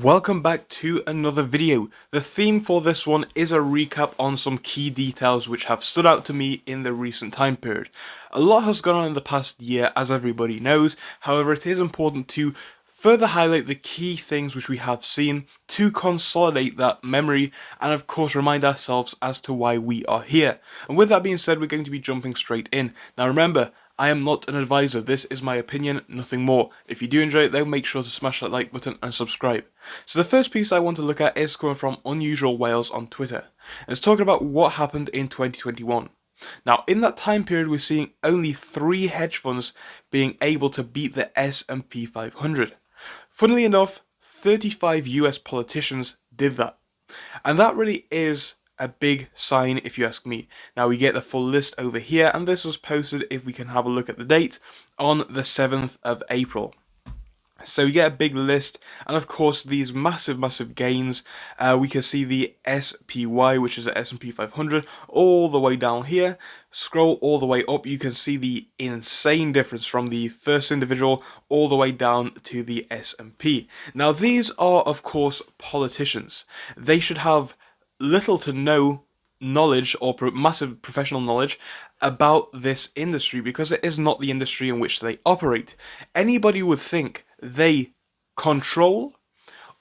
Welcome back to another video. The theme for this one is a recap on some key details which have stood out to me in the recent time period. A lot has gone on in the past year, as everybody knows. However, it is important to further highlight the key things which we have seen to consolidate that memory and of course remind ourselves as to why we are here. And with that being said, we're going to be jumping straight in. Now remember, I am not an advisor, this is my opinion, nothing more. If you do enjoy it though, make sure to smash that like button and subscribe. So the first piece I want to look at is coming from Unusual Wales on Twitter. And it's talking about what happened in 2021. Now in that time period we're seeing only 3 hedge funds being able to beat the S&P 500. Funnily enough, 35 US politicians did that. And that really is a big sign if you ask me. Now we get the full list over here, and this was posted, if we can have a look at the date, on the 7th of April. So you get a big list, and of course these massive gains. We can see the SPY, which is the S&P 500, all the way down here. Scroll all the way up, you can see the insane difference from the first individual all the way down to the S&P. Now these are of course politicians. They should have little to no knowledge or massive professional knowledge about this industry, because it is not the industry in which they operate. Anybody would think they control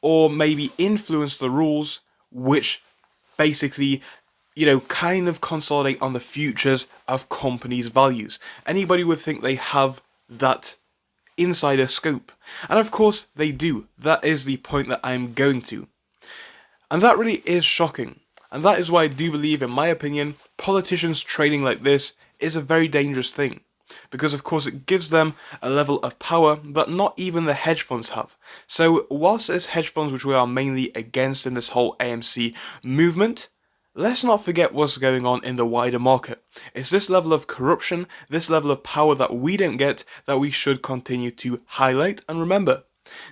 or maybe influence the rules which basically, kind of consolidate on the futures of companies' values. Anybody would think they have that insider scope. And of course they do. That is the point that I'm going to. And that really is shocking. And that is why I do believe, in my opinion, politicians trading like this is a very dangerous thing. Because of course it gives them a level of power that not even the hedge funds have. So whilst it's hedge funds which we are mainly against in this whole AMC movement, let's not forget what's going on in the wider market. It's this level of corruption, this level of power that we don't get, that we should continue to highlight and remember.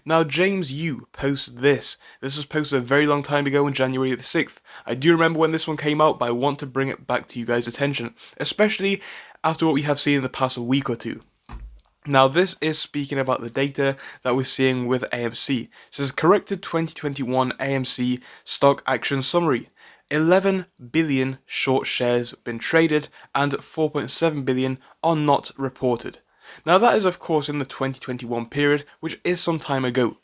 Now James Yu posted this. This was posted a very long time ago on January the 6th. I do remember when this one came out, but I want to bring it back to you guys' attention, especially after what we have seen in the past week or two. Now this is speaking about the data that we're seeing with AMC. It says corrected 2021 AMC stock action summary. 11 billion short shares been traded and 4.7 billion are not reported. Now that is of course in the 2021 period, which is some time ago.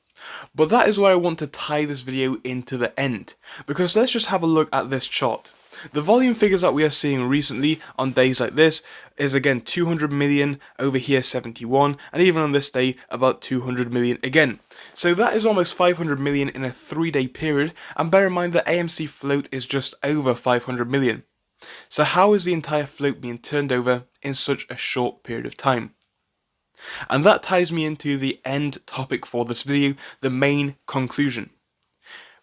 But that is where I want to tie this video into the end, because let's just have a look at this chart. The volume figures that we are seeing recently on days like this is again 200 million, over here 71, and even on this day about 200 million again. So that is almost 500 million in a 3-day period, and bear in mind that AMC float is just over 500 million. So how is the entire float being turned over in such a short period of time? And that ties me into the end topic for this video, the main conclusion.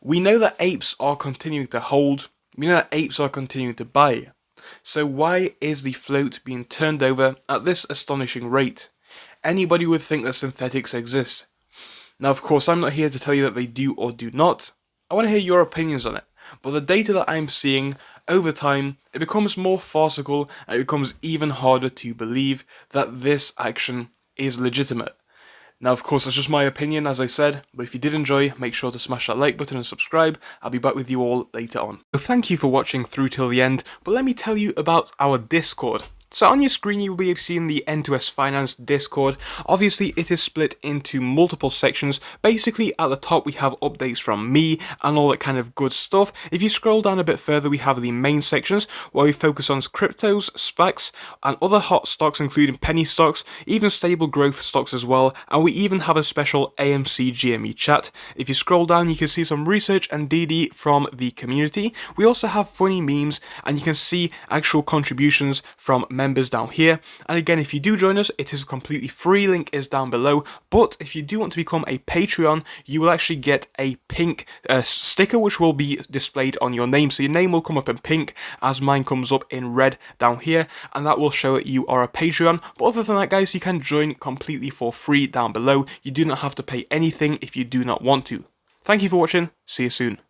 We know that apes are continuing to hold, we know that apes are continuing to buy. So why is the float being turned over at this astonishing rate? Anybody would think that synthetics exist. Now of course I'm not here to tell you that they do or do not. I want to hear your opinions on it. But the data that I'm seeing over time, it becomes more farcical and it becomes even harder to believe that this action is legitimate. Now of course that's just my opinion, as I said, but if you did enjoy, make sure to smash that like button and subscribe. I'll be back with you all later on. So thank you for watching through till the end, but let me tell you about our Discord. So on your screen you will be seeing the N2S Finance Discord. Obviously it is split into multiple sections. Basically at the top we have updates from me and all that kind of good stuff. If you scroll down a bit further we have the main sections where we focus on cryptos, SPACs and other hot stocks including penny stocks, even stable growth stocks as well, and we even have a special AMC GME chat. If you scroll down you can see some research and DD from the community. We also have funny memes and you can see actual contributions from members down here. And again, if you do join us, it is completely free, link is down below. But if you do want to become a Patreon, you will actually get a pink sticker which will be displayed on your name. So your name will come up in pink as mine comes up in red down here, and that will show that you are a Patreon. But other than that guys, you can join completely for free down below. You do not have to pay anything if you do not want to. Thank you for watching, see you soon.